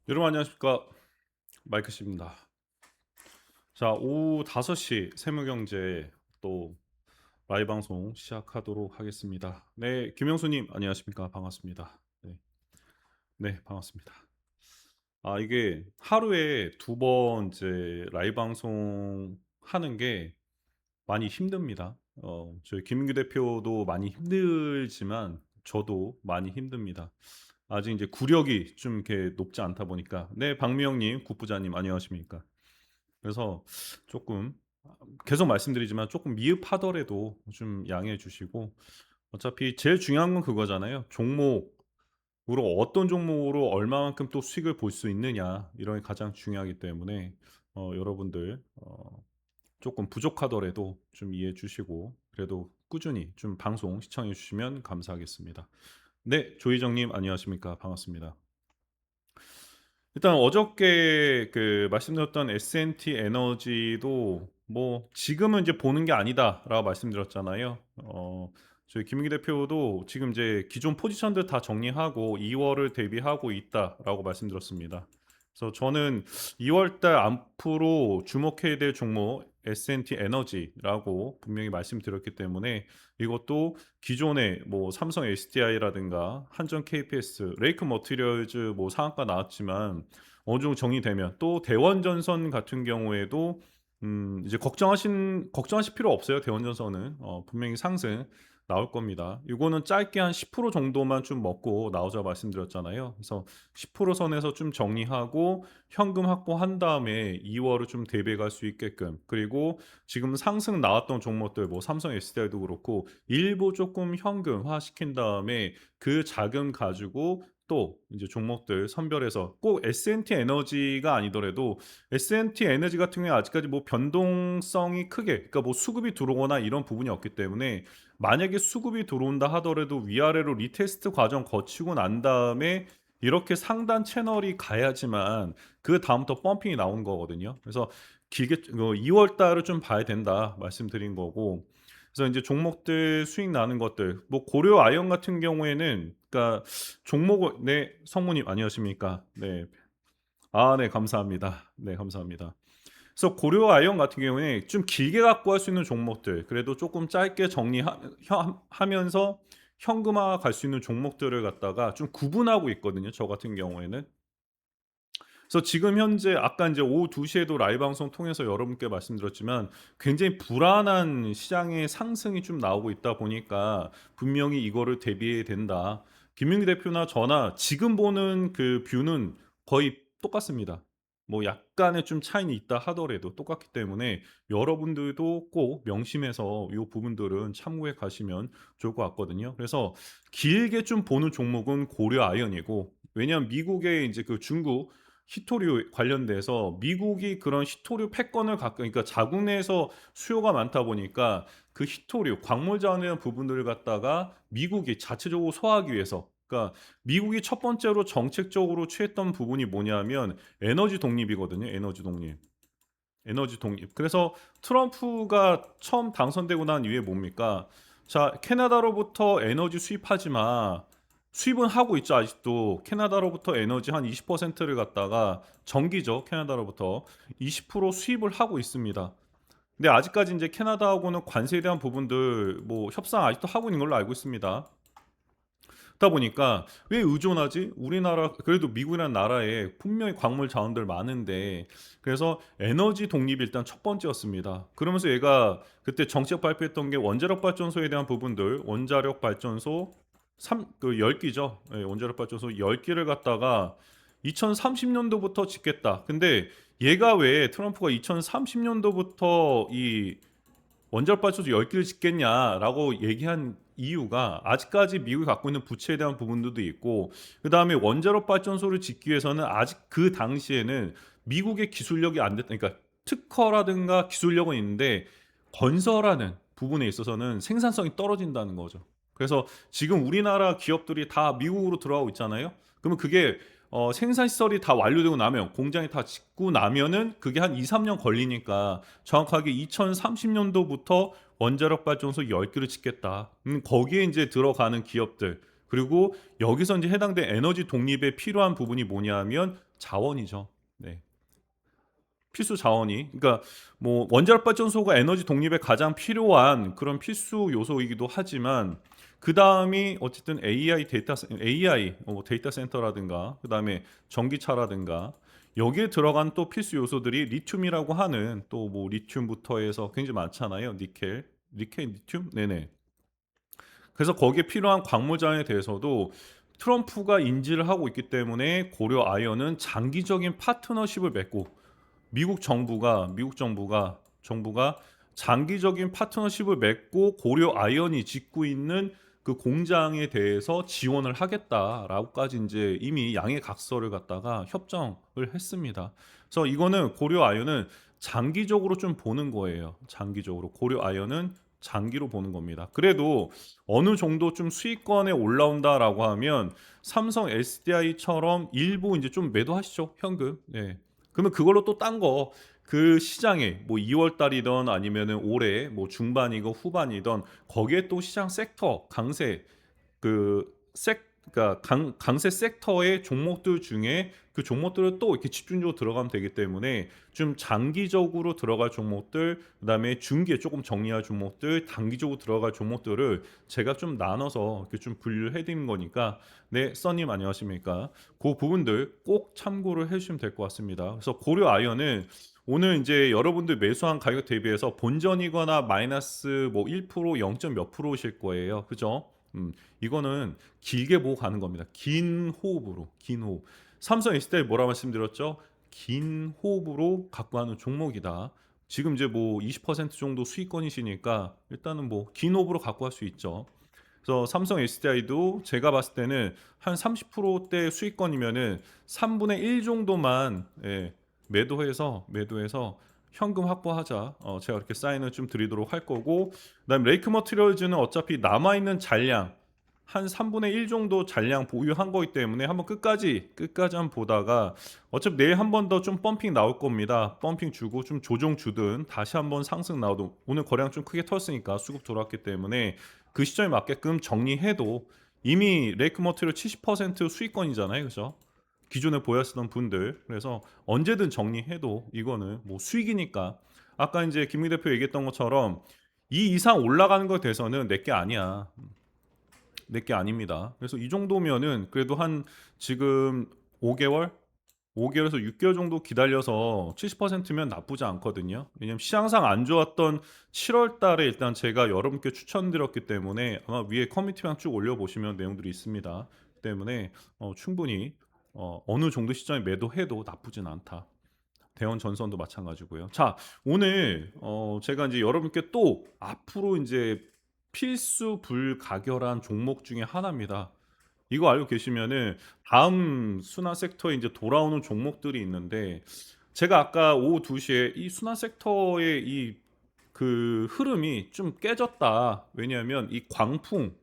여러분 안녕하십니까? 마이크 씨입니다. 자, 오후 5시 세무경제 또 라이브 방송 시작하도록 하겠습니다. 네, 김영수님 안녕하십니까? 반갑습니다. 네, 네, 반갑습니다. 이게 하루에 두 번 이제 라이브 방송 하는 게 많이 힘듭니다. 저희 김민규 대표도 많이 힘들지만 저도 많이 힘듭니다. 아직 이제 구력이 좀 이렇게 높지 않다 보니까. 네, 박미영님, 국부자님 안녕하십니까? 그래서 조금 계속 말씀드리지만 조금 미흡하더라도 좀 양해해 주시고, 어차피 제일 중요한 건 그거잖아요. 종목으로 어떤 종목으로 얼마만큼 또 수익을 볼 수 있느냐 이런 게 가장 중요하기 때문에 여러분들 조금 부족하더라도 좀 이해해 주시고 그래도 꾸준히 좀 방송 시청해 주시면 감사하겠습니다. 네, 조희정님 안녕하십니까? 반갑습니다. 일단 어저께 그 말씀드렸던 S&T 에너지도 뭐 지금은 이제 보는 게 아니다라고 말씀드렸잖아요. 저희 김민기 대표도 지금 이제 기존 포지션들 다 정리하고 2월을 대비하고 있다라고 말씀드렸습니다. 그래서 저는 2월 달 앞으로 주목해야 될 종목 S&T 에너지라고 분명히 말씀드렸기 때문에 이것도 기존에 뭐 삼성 SDI라든가 한전 KPS, 레이크 머티리얼즈 뭐 상한가 나왔지만 어느 정도 정리되면 또 대원전선 같은 경우에도 이제 걱정하실 필요 없어요. 대원전선은 분명히 상승 나올 겁니다. 이거는 짧게 한 10% 정도만 좀 먹고 나오자 말씀드렸잖아요. 그래서 10% 선에서 좀 정리하고 현금 확보한 다음에 2월을 좀 대비해 갈 수 있게끔, 그리고 지금 상승 나왔던 종목들 뭐 삼성 SDI도 그렇고 일부 조금 현금화 시킨 다음에 그 자금 가지고 또 이제 종목들 선별해서 꼭 S&T 에너지가 아니더라도 S&T 에너지 같은 경우에 아직까지 뭐 변동성이 크게, 그러니까 뭐 수급이 들어오거나 이런 부분이 없기 때문에 만약에 수급이 들어온다 하더라도 위아래로 리테스트 과정 거치고 난 다음에 이렇게 상단 채널이 가야지만 그 다음부터 펌핑이 나오는 거거든요. 그래서 길게 2월 달을 좀 봐야 된다 말씀드린 거고, 그래서 이제 종목들 수익 나는 것들 뭐 고려 아이언 같은 경우에는, 그러니까 종목을, 네, 성무님 안녕하십니까? 네. 네, 감사합니다. 네, 감사합니다. 그래서 고려 아이언 같은 경우에 좀 길게 갖고 할 수 있는 종목들, 그래도 조금 짧게 하면서 현금화 갈 수 있는 종목들을 갖다가 좀 구분하고 있거든요. 저 같은 경우에는. 그래서 지금 현재 아까 인제 오후 2 시에도 라이브 방송 통해서 여러분께 말씀드렸지만 굉장히 불안한 시장의 상승이 좀 나오고 있다 보니까 분명히 이거를 대비해야 된다. 김민기 대표나 저나 지금 보는 그 뷰는 거의 똑같습니다. 뭐 약간의 좀 차이는 있다 하더라도 똑같기 때문에 여러분들도 꼭 명심해서 요 부분들은 참고해 가시면 좋을 것 같거든요. 그래서 길게 좀 보는 종목은 고려 아이언이고, 왜냐하면 미국의 인제 그 중국 히토류 관련돼서 미국이 그런 히토류 패권을 갖고, 그러니까 자국 내에서 수요가 많다 보니까 그 히토류 광물 자원이라는 부분들을 갖다가 미국이 자체적으로 소화하기 위해서, 그러니까 미국이 첫 번째로 정책적으로 취했던 부분이 뭐냐면 에너지 독립이거든요. 에너지 독립. 에너지 독립. 그래서 트럼프가 처음 당선되고 난 이후에 뭡니까? 자, 캐나다로부터 에너지 수입하지 마. 수입은 하고 있죠, 아직도. 캐나다로부터 에너지 한 20%를 갖다가 전기죠, 캐나다로부터 20% 수입을 하고 있습니다. 근데 아직까지 이제 캐나다하고는 관세에 대한 부분들 뭐 협상 아직도 하고 있는 걸로 알고 있습니다. 그러다 보니까 왜 의존하지? 우리나라 그래도 미국이라는 나라에 분명히 광물 자원들 많은데, 그래서 에너지 독립이 일단 첫 번째였습니다. 그러면서 얘가 그때 정책 발표했던 게 원자력 발전소에 대한 부분들, 원자력 발전소 10기죠. 예, 원자력 발전소 10기를 갖다가 2030년도부터 짓겠다. 근데 얘가 왜 트럼프가 2030년도부터 이 원자력 발전소 10기를 짓겠냐라고 얘기한 이유가 아직까지 미국이 갖고 있는 부채에 대한 부분들도 있고, 그다음에 원자력 발전소를 짓기 위해서는 아직 그 당시에는 미국의 기술력이 안 됐다. 그러니까 특허라든가 기술력은 있는데 건설하는 부분에 있어서는 생산성이 떨어진다는 거죠. 그래서 지금 우리나라 기업들이 다 미국으로 들어가고 있잖아요. 그러면 그게 생산 시설이 다 완료되고 나면, 공장이 다 짓고 나면은 그게 한 2-3년 걸리니까 정확하게 2030년도부터 원자력 발전소 10기를 짓겠다. 거기에 인제 들어가는 기업들, 그리고 여기서 인제 해당된 에너지 독립에 필요한 부분이 뭐냐면 자원이죠. 네. 필수 자원이 그러니까 뭐 원자력 발전소가 에너지 독립에 가장 필요한 그런 필수 요소이기도 하지만 그다음이 어쨌든 AI 데이터 센터라든가 그다음에 전기차라든가 여기에 들어간 또 필수 요소들이 리튬이라고 하는 또 뭐 리튬부터 해서 굉장히 많잖아요. 니켈, 리튬? 네네. 그래서 거기에 필요한 광물 자원에 대해서도 트럼프가 인지를 하고 있기 때문에 고려 아이언은 장기적인 파트너십을 맺고 미국 정부가 장기적인 파트너십을 맺고 고려 아이언이 짓고 있는 그 공장에 대해서 지원을 하겠다라고까지 인제 이미 양해 각서를 갖다가 협정을 했습니다. 그래서 이거는 고려 아이언은 장기적으로 좀 보는 거예요. 장기적으로. 고려 아이언은 장기로 보는 겁니다. 그래도 어느 정도 좀 수익권에 올라온다라고 하면 삼성 SDI처럼 일부 인제 좀 매도하시죠, 현금. 네. 그러면 그걸로 또 딴 거 그 시장에 뭐 2월 달이든 아니면은 올해 뭐 중반이건 후반이든 거기에 또 시장 섹터 강세 그 섹 그러니까 강 강세 섹터의 종목들 중에 그 종목들을 또 이렇게 집중적으로 들어가면 되기 때문에 좀 장기적으로 들어갈 종목들 그다음에 중기에 조금 정리할 종목들 단기적으로 들어갈 종목들을 제가 좀 나눠서 이렇게 좀 분류를 해 드린 거니까 네 써님 안녕하십니까. 그 부분들 꼭 참고를 해 주시면 될 것 같습니다. 그래서 고려 아이언은 오늘 인제 여러분들 매수한 가격 대비해서 본전이거나 마이너스 뭐 1% 0. 몇 프로이실 거예요. 그죠? 이거는 길게 보고 가는 겁니다. 긴 호흡으로, 긴 호흡. 삼성 SDI 뭐라 말씀드렸죠? 긴 호흡으로 갖고 가는 종목이다. 지금 이제 뭐 20% 정도 수익권이시니까 일단은 뭐 긴 호흡으로 갖고 갈 수 있죠. 그래서 삼성 SDI도 제가 봤을 때는 한 30%대 수익권이면은 3분의 1 정도만 예, 매도해서 현금 확보하자. 제가 이렇게 사인을 좀 드리도록 할 거고, 그다음에 레이크 머티리얼즈는 어차피 남아 있는 잔량 한 3분의 1 정도 잔량 보유한 거기 때문에 한번 끝까지 한번 보다가 어차피 내일 한 번 더 좀 펌핑 나올 겁니다. 펌핑 주고 좀 조정 주든 다시 한번 상승 나오든 오늘 거래량 좀 크게 터졌으니까 수급 돌았기 때문에 그 시점에 맞게끔 정리해도 이미 레이크 머티리얼 70% 수익권이잖아요. 그죠? 기존에 보였었던 분들. 그래서 언제든 정리해도 이거는 뭐 수익이니까. 아까 인제 김미 대표 얘기했던 것처럼 이 이상 올라가는 거에 대해서는 내게 아니야. 내게 아닙니다. 그래서 이 정도면은 그래도 한 지금 5 개월, 5 개월에서 6 개월 정도 기다려서 70%면 나쁘지 않거든요. 왜냐면 시장상 안 좋았던 7월 달에 일단 제가 여러분께 추천드렸기 때문에 아마 위에 커뮤니티방 쭉 올려 보시면 내용들이 있습니다. 때문에 충분히 어느 정도 시점에 매도해도 나쁘진 않다. 대원 전선도 마찬가지고요. 자, 오늘 제가 인제 여러분께 또 앞으로 인제 필수 불가결한 종목 중에 하나입니다. 이거 알고 계시면은 다음 순환 섹터에 인제 돌아오는 종목들이 있는데 제가 아까 오후 2 시에 이 순환 섹터의 이 그 흐름이 좀 깨졌다. 왜냐하면 이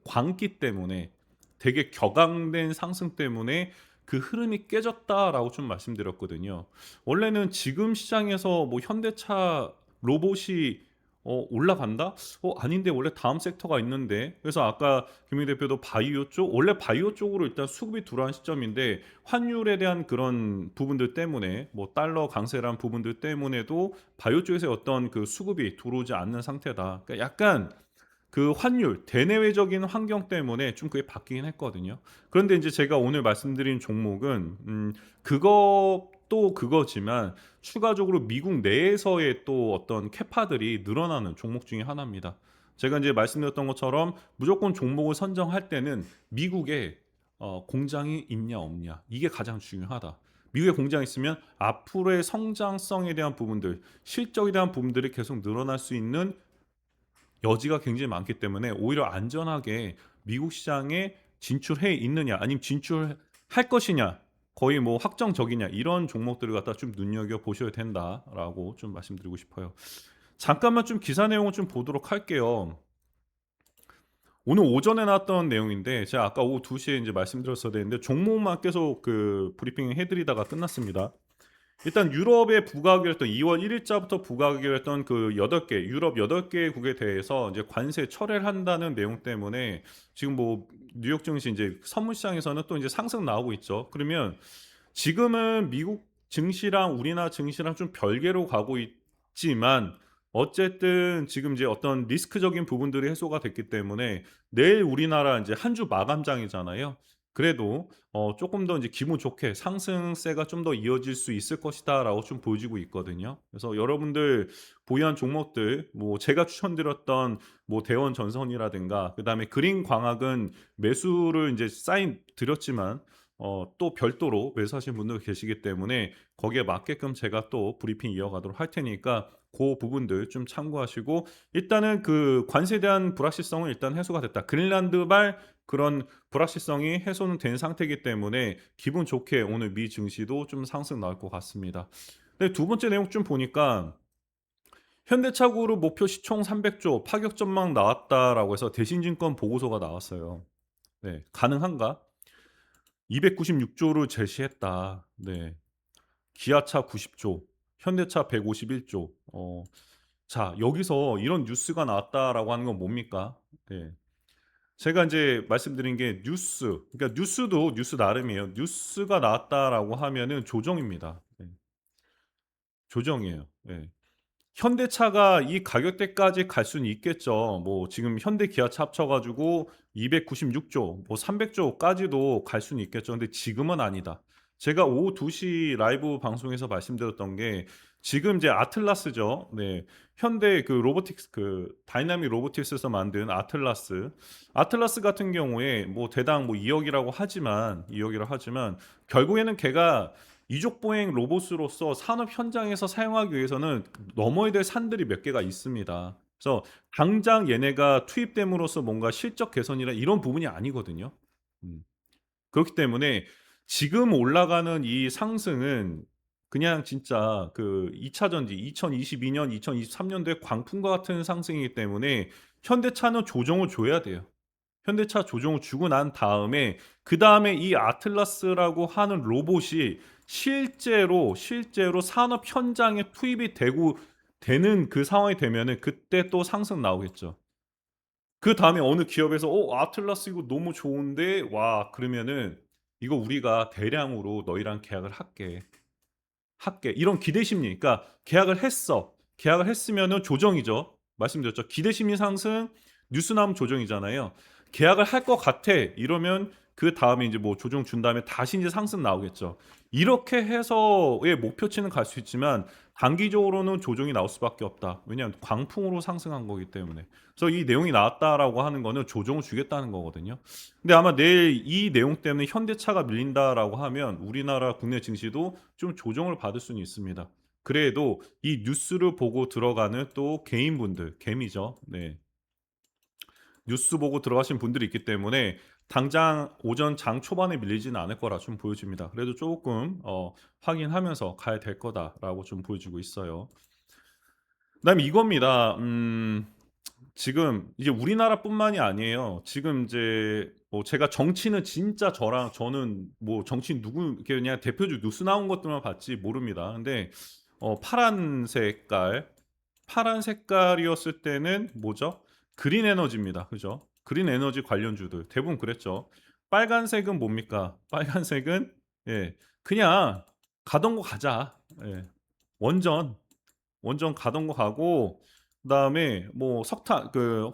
광기 때문에 되게 격앙된 상승 때문에 그 흐름이 깨졌다라고 좀 말씀드렸거든요. 원래는 지금 시장에서 뭐 현대차 로봇이 올라간다? 아닌데 원래 다음 섹터가 있는데. 그래서 아까 김민 대표도 바이오 쪽 원래 바이오 쪽으로 일단 수급이 들어간 시점인데 환율에 대한 그런 부분들 때문에 뭐 달러 강세란 부분들 때문에도 바이오 쪽에서 어떤 그 수급이 들어오지 않는 상태다. 그러니까 약간 그 환율, 대내외적인 환경 때문에 좀 그게 바뀌긴 했거든요. 그런데 인제 제가 오늘 말씀드린 종목은 그것도 그거지만 추가적으로 미국 내에서의 또 어떤 캐파들이 늘어나는 종목 중에 하나입니다. 제가 인제 말씀드렸던 것처럼 무조건 종목을 선정할 때는 미국에 공장이 있냐 없냐 이게 가장 중요하다. 미국에 공장이 있으면 앞으로의 성장성에 대한 부분들, 실적에 대한 부분들이 계속 늘어날 수 있는 여지가 굉장히 많기 때문에 오히려 안전하게 미국 시장에 진출해 있느냐 아니면 진출할 것이냐 거의 뭐 확정적이냐 이런 종목들을 갖다 좀 눈여겨 보셔야 된다라고 좀 말씀드리고 싶어요. 잠깐만 좀 기사 내용을 좀 보도록 할게요. 오늘 오전에 나왔던 내용인데 제가 아까 오후 2 시에 인제 말씀드렸어야 되는데 종목만 계속 그 브리핑 해 드리다가 끝났습니다. 일단 유럽의 부가결정 2월 1 일자부터 부가결정 그 8개 유럽 8 개국에 대해서 이제 관세 철회를 한다는 내용 때문에 지금 뭐 뉴욕 증시 인제 선물 시장에서는 또 인제 상승 나오고 있죠. 그러면 지금은 미국 증시랑 우리나라 증시랑 좀 별개로 가고 있지만 어쨌든 지금 이제 어떤 리스크적인 부분들이 해소가 됐기 때문에 내일 우리나라 인제 한 주 마감장이잖아요. 그래도 쪼끔 더 인제 기분 좋게 '상승세가 좀 더 이어질 수 있을 것이다.'라고 좀 보여지고 있거든요. 그래서 여러분들 보유한 종목들 뭐 제가 추천드렸던 뭐 대원전선이라든가 그다음에 그린광학은 매수를 인제 사인 드렸지만 또 별도로 매수하신 분도 계시기 때문에 거기에 맞게끔 제가 또 브리핑 이어가도록 할 테니까 고 부분들 좀 참고하시고 일단은 그 관세에 대한 불확실성은 일단 해소가 됐다. 그린란드발 그런 불확실성이 해소는 된 상태이기 때문에 기분 좋게 오늘 미 증시도 좀 상승 나올 것 같습니다. 네, 두 번째 내용 좀 보니까 현대차 그룹 목표 시총 300조 파격 전망 나왔다라고 해서 대신증권 보고서가 나왔어요. 네, 가능한가? 296조를 제시했다. 네. 기아차 90조, 현대차 151조. 자, 여기서 이런 뉴스가 나왔다라고 하는 건 뭡니까? 네. 제가 인제 말씀드린 게 뉴스, 그러니까 뉴스도 뉴스 나름이에요. 뉴스가 나왔다라고 하면은 조정입니다. 네. 조정이에요. 예. 현대차가 이 가격대까지 갈 수는 있겠죠. 뭐 지금 현대 기아차 합쳐 가지고 296조 뭐 300조까지도 갈 수는 있겠죠. 근데 지금은 아니다. 제가 오후 2시 라이브 방송에서 말씀드렸던 게 지금 이제 아틀라스죠. 네. 현대 그 로보틱스 그 다이나믹 로보틱스에서 만든 아틀라스. 아틀라스 같은 경우에 뭐 대당 뭐 2 억이라고 하지만 2 억이라고 하지만 결국에는 걔가 이족 보행 로봇으로서 산업 현장에서 사용하기 위해서는 넘어야 될 산들이 몇 개가 있습니다. 그래서 당장 얘네가 투입됨으로써 뭔가 실적 개선이나 이런 부분이 아니거든요. 음. 그렇기 때문에 지금 올라가는 이 상승은 그냥 진짜 그 2 차 전지 2022 년, 2023 년도의 광풍과 같은 상승이기 때문에 현대차는 조정을 줘야 돼요. 현대차 조정을 주고 난 다음에 그다음에 이 아틀라스라고 하는 로봇이 실제로 산업 현장에 투입이 되고 되는 그 상황이 되면은 그때 또 상승 나오겠죠. 그다음에 어느 기업에서 아틀라스 이거 너무 좋은데." 와 그러면은 "이거 우리가 대량으로 너희랑 계약을 할게." 이런 기대 심리 그러니까 계약을 했어. 계약을 했으면은 조정이죠. 말씀드렸죠. 기대 심리 상승, 뉴스 나오면 조정이잖아요. 계약을 할 것 같아. 이러면 그다음에 인제 뭐 조정 준 다음에 다시 인제 상승 나오겠죠. 이렇게 해서의 목표치는 갈 수 있지만 단기적으로는 조정이 나올 수밖에 없다. 왜냐하면 광풍으로 상승한 거기 때문에. 그래서 이 내용이 나왔다라고 하는 거는 조정을 주겠다는 거거든요. 근데 아마 내일 이 내용 때문에 현대차가 밀린다라고 하면 우리나라 국내 증시도 좀 조정을 받을 수는 있습니다. 그래도 이 뉴스를 보고 들어가는 또 개인분들, 개미죠. 네. 뉴스 보고 들어가신 분들이 있기 때문에 당장 오전 장 초반에 밀리지는 않을 거라 좀 보여집니다. 그래도 조금 확인하면서 가야 될 거다라고 좀 보여지고 있어요. 그다음에 이겁니다. 지금 이제 우리나라뿐만이 아니에요. 지금 이제 뭐 제가 정치는 진짜 저는 뭐 정치인 누구 이렇게 그냥 대표적 뉴스 나온 것들만 봤지 모릅니다. 근데 파란 색깔이었을 때는 뭐죠? 그린 에너지입니다. 그죠? 그린 에너지 관련주들 대부분 그랬죠. 빨간색은 뭡니까? 빨간색은 예 그냥 가던 거 가자. 예. 원전, 원전 가던 거 가고 그다음에 뭐 석탄 그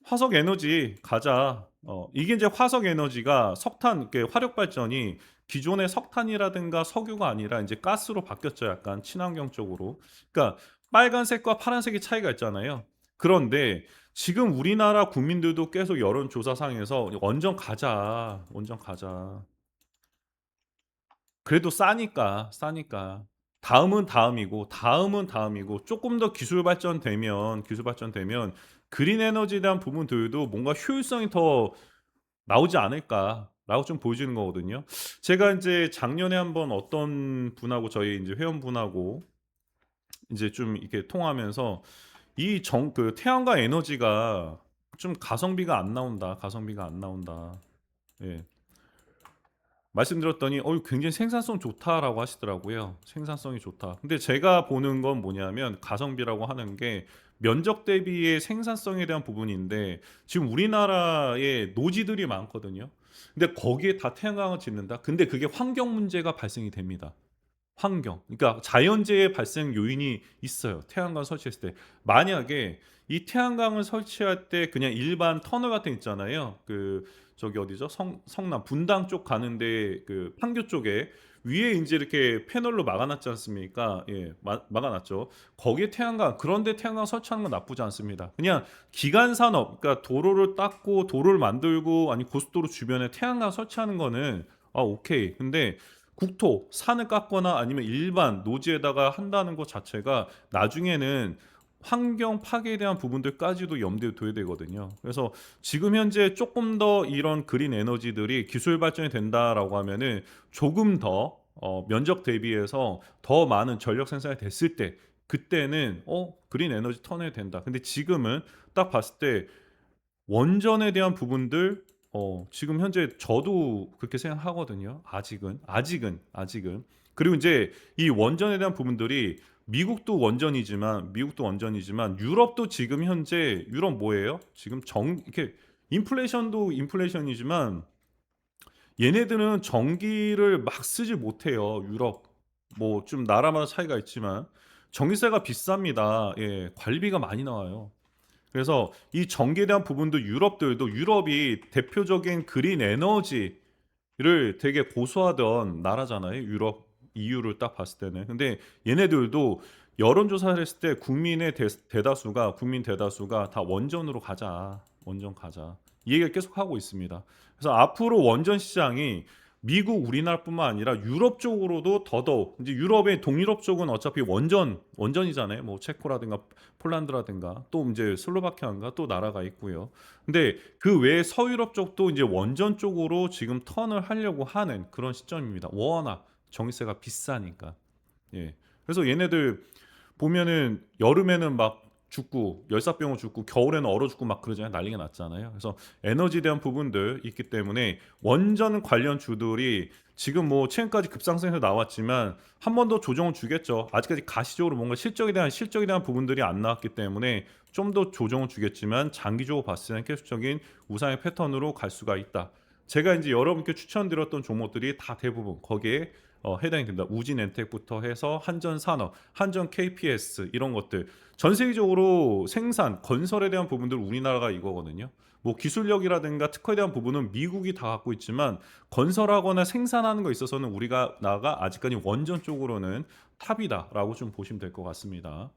화석 에너지 가자. 이게 인제 화석 에너지가 석탄 그 화력 발전이 기존의 석탄이라든가 석유가 아니라 인제 가스로 바뀌었죠 약간 친환경 쪽으로. 그러니까 빨간색과 파란색의 차이가 있잖아요. 그런데 지금 우리나라 국민들도 계속 여론조사상에서 "원전 가자. 원전 가자." 그래도 싸니까. 다음은 다음이고, 다음은 다음이고 쪼끔 더 기술 발전되면 그린 에너지에 대한 부분들도 뭔가 효율성이 더 나오지 않을까라고 좀 보여지는 거거든요. 제가 인제 작년에 한번 어떤 분하고 저희 인제 회원분하고 인제 좀 이렇게 통화하면서 이 그 "태양광 에너지가 좀 가성비가 안 나온다. 가성비가 안 나온다." 예. 말씀드렸더니 굉장히 생산성 좋다."라고 하시더라고요. "생산성이 좋다." 근데 제가 보는 건 뭐냐면 가성비라고 하는 게 면적 대비의 생산성에 대한 부분인데 지금 우리나라에 노지들이 많거든요. 근데 거기에 다 태양광을 짓는다? 근데 그게 환경 문제가 발생이 됩니다. 환경. 그러니까 자연재해 발생 요인이 있어요, 태양광 설치했을 때. 만약에 이 태양광을 설치할 때 그냥 일반 터널 같은 거 있잖아요. 그 저기 어디죠? 성남 분당 쪽 가는데 그 판교 쪽에 위에 인제 이렇게 패널로 막아 놨지 않습니까? 예. 막아 놨죠. 거기에 태양광 그런 데 태양광 설치하는 건 나쁘지 않습니다. 그냥 기간 산업 그러니까 도로를 닦고 도로를 만들고 아니 고속도로 주변에 태양광 설치하는 거는 오케이. 근데 국토, 산을 깎거나 아니면 일반 노지에다가 한다는 것 자체가 나중에는 환경 파괴에 대한 부분들까지도 염두에 둬야 되거든요. 그래서 지금 현재 조금 더 이런 그린 에너지들이 기술 발전이 된다라고 하면은 조금 더 면적 대비해서 더 많은 전력 생산이 됐을 때 그때는 그린 에너지 턴해야 된다. 근데 지금은 딱 봤을 때 원전에 대한 부분들 지금 현재 저도 그렇게 생각하거든요. 아직은. 그리고 인제 이 원전에 대한 부분들이 미국도 원전이지만 유럽도 지금 현재 유럽 뭐예요? 지금 이렇게 인플레이션도 인플레이션이지만 얘네들은 전기를 막 쓰지 못해요. 유럽 뭐 좀 나라마다 차이가 있지만 전기세가 비쌉니다. 예. 관리비가 많이 나와요. 그래서 이 전기에 대한 부분도 유럽이 대표적인 그린 에너지를 되게 고수하던 나라잖아요. 유럽 EU를 딱 봤을 때는. 근데 얘네들도 여론조사를 했을 때 국민 대다수가 다 원전으로 가자. 원전 가자. 이 얘기를 계속 하고 있습니다. 그래서 앞으로 원전 시장이 미국, 우리나라뿐만 아니라 유럽 쪽으로도 더더욱 이제 유럽의 동유럽 쪽은 어차피 원전이잖아요. 뭐 체코라든가 폴란드라든가 또 이제 슬로바키아인가 또 나라가 있고요. 근데 그 외에 서유럽 쪽도 이제 원전 쪽으로 지금 턴을 하려고 하는 그런 시점입니다. 워낙 전기세가 비싸니까. 예. 그래서 얘네들 보면은 여름에는 막 죽고 열사병으로 죽고 겨울에는 얼어 죽고 막 그러잖아요. 난리가 났잖아요. 그래서 에너지에 대한 부분들 있기 때문에 원전 관련 주들이 지금 뭐 최근까지 급상승해서 나왔지만 한 번 더 조정을 주겠죠. 아직까지 가시적으로 뭔가 실적에 대한 부분들이 안 나왔기 때문에 좀 더 조정을 주겠지만 장기적으로 봤을 때는 계속적인 우상의 패턴으로 갈 수가 있다. 제가 이제 여러분께 추천드렸던 종목들이 다 대부분 거기에 해당이 된다. 우진엔텍부터 해서 한전산업, 한전 KPS 이런 것들 전 세계적으로 생산, 건설에 대한 부분들 우리나라가 이거거든요. 뭐 기술력이라든가 특허에 대한 부분은 미국이 다 갖고 있지만 건설하거나 생산하는 거 있어서는 우리가 나가 아직까지 원전 쪽으로는 탑이다라고 좀 보시면 될 것 같습니다.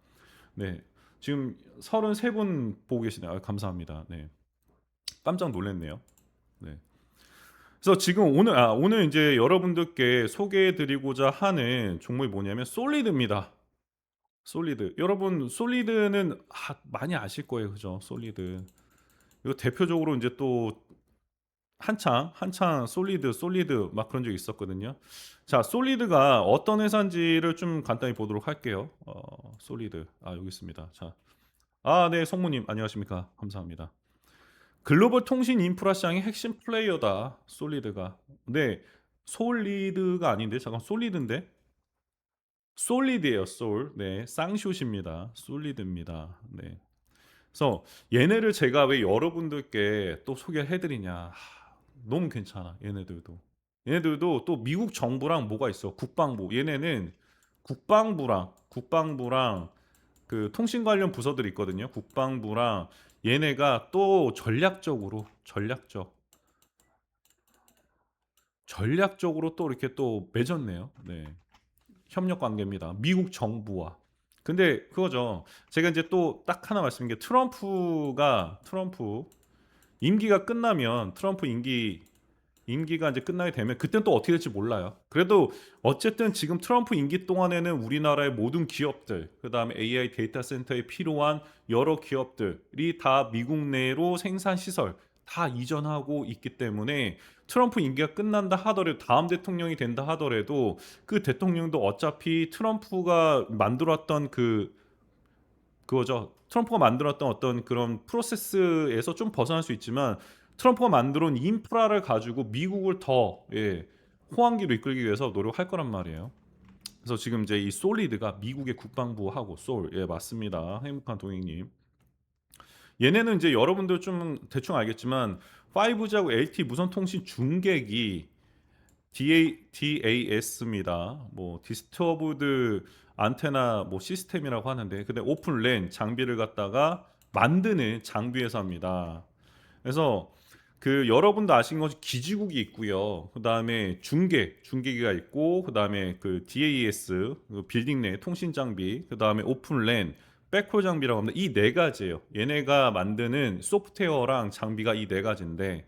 네. 지금 33분 보고 계시네요. 감사합니다. 네. 깜짝 놀랐네요. 네. 그래서 지금 오늘 인제 여러분들께 소개해 드리고자 하는 종목이 뭐냐면 솔리드입니다. 솔리드. 여러분 솔리드는 많이 아실 거예요. 그죠? 솔리드. 이거 대표적으로 인제 또 한창 솔리드 막 그런 적이 있었거든요. 자 솔리드가 어떤 회사인지를 좀 간단히 보도록 할게요. 솔리드. 여기 있습니다. 자. 네 송무님 안녕하십니까. 감사합니다. 글로벌 통신 인프라 시장의 핵심 플레이어다. 솔리드가. 네. 솔리드가 아닌데 잠깐 솔리드인데? 솔리드예요. 네. 쌍쇼입니다. 솔리드입니다. 네. 그래서 얘네를 제가 왜 여러분들께 또 소개해 드리냐. 너무 괜찮아. 얘네들도 또 미국 정부랑 뭐가 있어. 국방부. 얘네는 국방부랑 그 통신 관련 부서들이 있거든요. 국방부랑 얘네가 또 전략적으로 또 이렇게 또 맺었네요. 네. 협력 관계입니다. 미국 정부와. 근데 그거죠. 제가 이제 또 딱 하나 말씀드린 게 트럼프 임기가 끝나면 트럼프 임기가 이제 끝나게 되면 그때는 또 어떻게 될지 몰라요. 그래도 어쨌든 지금 트럼프 임기 동안에는 우리나라의 모든 기업들, 그다음에 AI 데이터 센터에 필요한 여러 기업들이 다 미국 내로 생산 시설 다 이전하고 있기 때문에 트럼프 임기가 끝난다 하더라도 다음 대통령이 된다 하더라도 그 대통령도 어차피 트럼프가 만들었던 그거죠. 트럼프가 만들었던 어떤 그런 프로세스에서 좀 벗어날 수 있지만 트럼프가 만들어 온 인프라를 가지고 미국을 더 호황기로 이끌기 위해서 노력할 거란 말이에요. 그래서 지금 이제 이 솔리드가 미국의 국방부하고 맞습니다. 행복한 동행님. 얘네는 이제 여러분들 좀 대충 알겠지만 5G하고 LTE 무선 통신 중계기 DAS입니다. 뭐 디스터브드 안테나 뭐 시스템이라고 하는데, 근데 오픈 랜 장비를 갖다가 만드는 장비 회사입니다. 그래서 그 여러분도 아신 것이 기지국이 있고요. 그다음에 중계기가 있고, 그다음에 그 DAS 그 빌딩 내 통신 장비, 그다음에 오픈 랜 백홀 장비라고 합니다. 이 네 가지예요. 얘네가 만드는 소프트웨어랑 장비가 이 네 가지인데,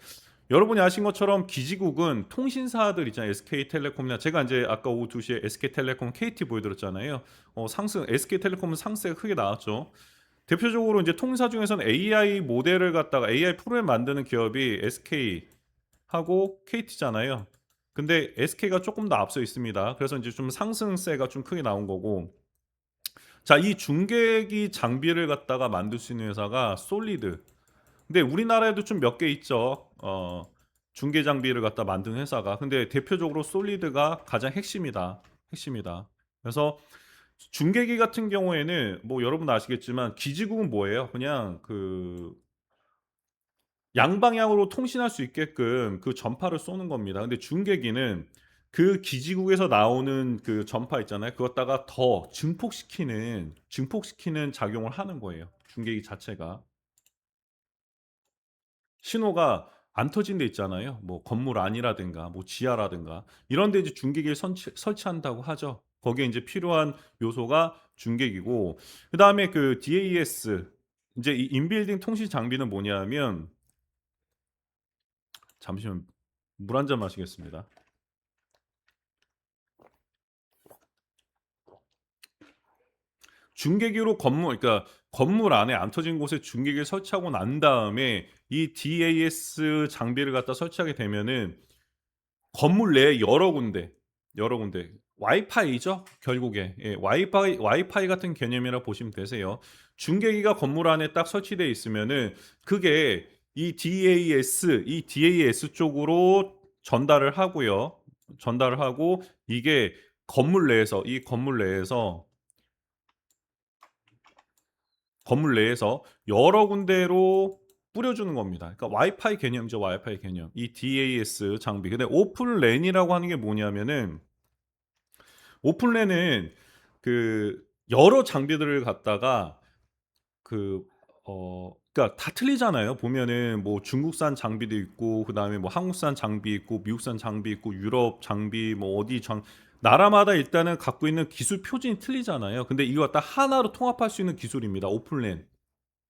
여러분이 아신 것처럼 기지국은 통신사들 있잖아요. SK텔레콤이나, 제가 이제 아까 오후 2시에 SK텔레콤, KT 보여드렸잖아요. 상승 SK텔레콤은 상세가 크게 나왔죠. 대표적으로 이제 통사 중에서는 AI 모델을 갖다가 AI 프로그램 만드는 기업이 SK하고 KT잖아요. 근데 SK가 조금 더 앞서 있습니다. 그래서 이제 좀 상승세가 좀 크게 나온 거고. 자, 이 중계기 장비를 갖다가 만들 수 있는 회사가 솔리드. 근데 우리나라에도 좀 몇 개 있죠. 중계 장비를 갖다 만드는 회사가. 근데 대표적으로 솔리드가 가장 핵심이다. 핵심이다. 그래서 중계기 같은 경우에는 뭐 여러분 아시겠지만, 기지국은 뭐예요? 그냥 그 양방향으로 통신할 수 있게끔 그 전파를 쏘는 겁니다. 근데 중계기는 그 기지국에서 나오는 그 전파 있잖아요. 그것다가 더 증폭시키는 작용을 하는 거예요. 중계기 자체가. 신호가 안 터진 데 있잖아요. 뭐 건물 안이라든가 뭐 지하라든가 이런 데 이제 중계기를 설치한다고 하죠. 거기에 이제 필요한 요소가 중계기고, 그다음에 그 DAS, 이제 이 인빌딩 통신 장비는 뭐냐면, 잠시만 물 한 잔 마시겠습니다. 중계기로 그러니까 건물 안에 안 터진 곳에 중계기를 설치하고 난 다음에 이 DAS 장비를 갖다 설치하게 되면은 건물 내에 여러 군데 와이파이죠 결국에. 예, 와이파이 같은 개념이라 보시면 되세요. 중계기가 건물 안에 딱 설치되어 있으면은 그게 이 DAS 쪽으로 전달을 하고요. 전달을 하고, 이게 건물 내에서 여러 군데로 뿌려주는 겁니다. 그러니까 와이파이 개념이죠, 와이파이 개념. 이 DAS 장비. 근데 오픈랜이라고 하는 게 뭐냐면은, 오픈랜은 그 여러 장비들을 갖다가 그 그러니까 다 틀리잖아요. 보면은 뭐 중국산 장비도 있고, 그다음에 뭐 한국산 장비 있고, 미국산 장비 있고, 유럽 장비, 뭐 어디 장 나라마다 일단은 갖고 있는 기술 표준이 틀리잖아요. 근데 이거 갖다 하나로 통합할 수 있는 기술입니다. 오픈랜.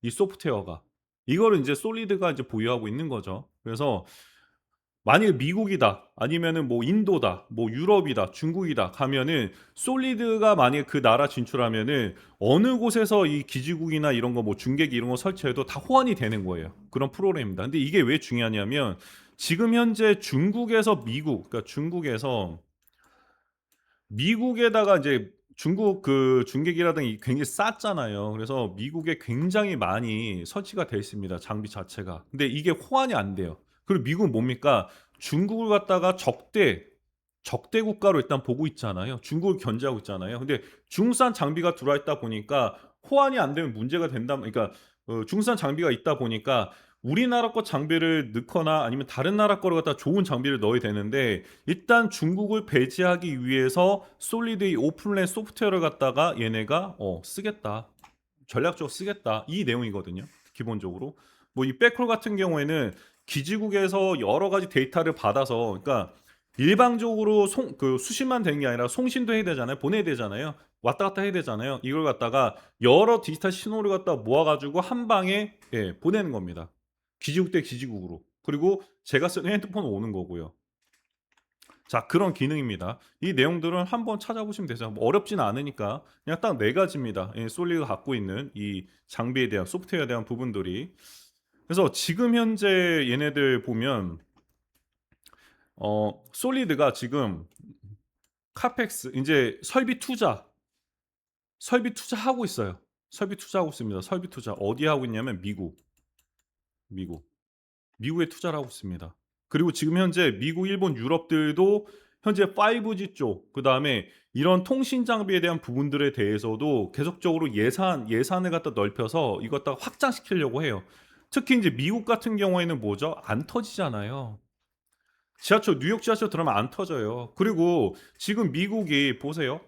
이 소프트웨어가. 이거를 이제 솔리드가 이제 보유하고 있는 거죠. 그래서 만약에 미국이다, 아니면은 뭐 인도다, 뭐 유럽이다, 중국이다 가면은, 솔리드가 만약에 그 나라 진출하면은 어느 곳에서 이 기지국이나 이런 거 뭐 중계기 이런 거 설치해도 다 호환이 되는 거예요. 그런 프로그램입니다. 근데 이게 왜 중요하냐면, 지금 현재 그러니까 중국에서 미국에다가 이제 중국 그 중계기라든가 굉장히 쌌잖아요. 그래서 미국에 굉장히 많이 설치가 돼 있습니다, 장비 자체가. 근데 이게 호환이 안 돼요. 그리고 미국은 뭡니까? 중국을 갖다가 적대 국가로 일단 보고 있잖아요. 중국을 견제하고 있잖아요. 근데 중국산 장비가 들어와 있다 보니까 호환이 안 되면 문제가 된다. 그러니까 중국산 장비가 있다 보니까 우리나라 거 장비를 넣거나 아니면 다른 나라 거를 갖다 좋은 장비를 넣어야 되는데, 일단 중국을 배제하기 위해서 솔리드의 오픈랜 소프트웨어를 갖다가 얘네가 쓰겠다. 전략적으로 쓰겠다. 이 내용이거든요. 기본적으로. 뭐 이 백홀 같은 경우에는 기지국에서 여러 가지 데이터를 받아서, 그러니까 일방적으로 그 수신만 되는 게 아니라 송신도 해야 되잖아요. 보내야 되잖아요. 왔다 갔다 해야 되잖아요. 이걸 갖다가 여러 디지털 신호를 갖다 모아가지고 한 방에, 예, 보내는 겁니다. 기지국 대 기지국으로. 그리고 제가 쓰는 핸드폰 오는 거고요. 자, 그런 기능입니다. 이 내용들은 한번 찾아보시면 되죠. 뭐 어렵진 않으니까 그냥 딱 네 가지입니다. 예, 솔리가 갖고 있는 이 장비에 대한, 소프트웨어에 대한 부분들이. 그래서 지금 현재 얘네들 보면 솔리드가 지금 카펙스 이제 설비 투자하고 있어요. 설비 투자하고 있습니다. 설비 투자 어디에 하고 있냐면 미국. 미국에 투자를 하고 있습니다. 그리고 지금 현재 미국, 일본, 유럽들도 현재 5G 쪽, 그다음에 이런 통신 장비에 대한 부분들에 대해서도 계속적으로 예산을 갖다 넓혀서 이것 다 확장시키려고 해요. 특히 이제 미국 같은 경우에는 뭐죠? 안 터지잖아요. 지하철 뉴욕 지하철 들어가면 안 터져요. 그리고 지금 미국이 보세요.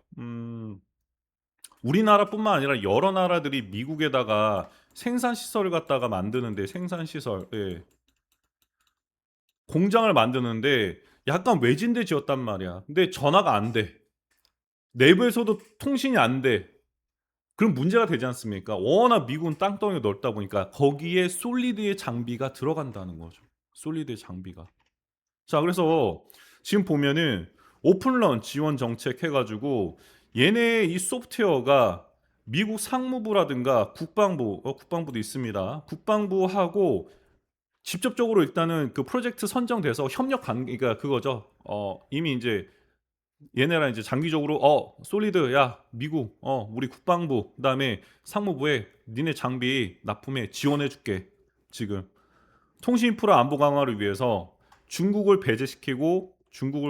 우리나라뿐만 아니라 여러 나라들이 미국에다가 생산 시설을 갖다가 만드는데 생산 시설 예. 공장을 만드는데 약간 외진데 지었단 말이야. 근데 전화가 안 돼. 내부에서도 통신이 안 돼. 그럼 문제가 되지 않습니까? 워낙 미국은 땅덩이가 넓다 보니까 거기에 솔리드의 장비가 들어간다는 거죠. 솔리드의 장비가. 자, 그래서 지금 보면은 오픈런 지원 정책 해가지고 얘네 이 소프트웨어가 미국 상무부라든가 국방부, 국방부도 있습니다. 국방부하고 직접적으로 일단은 그 프로젝트 선정돼서 협력 관계가 그거죠. 이미 이제 얘네랑 이제 장기적으로 솔리드 야 미국 우리 국방부 그다음에 상무부에 니네 장비 납품에 지원해 줄게. 지금 통신 인프라 안보 강화를 위해서 중국을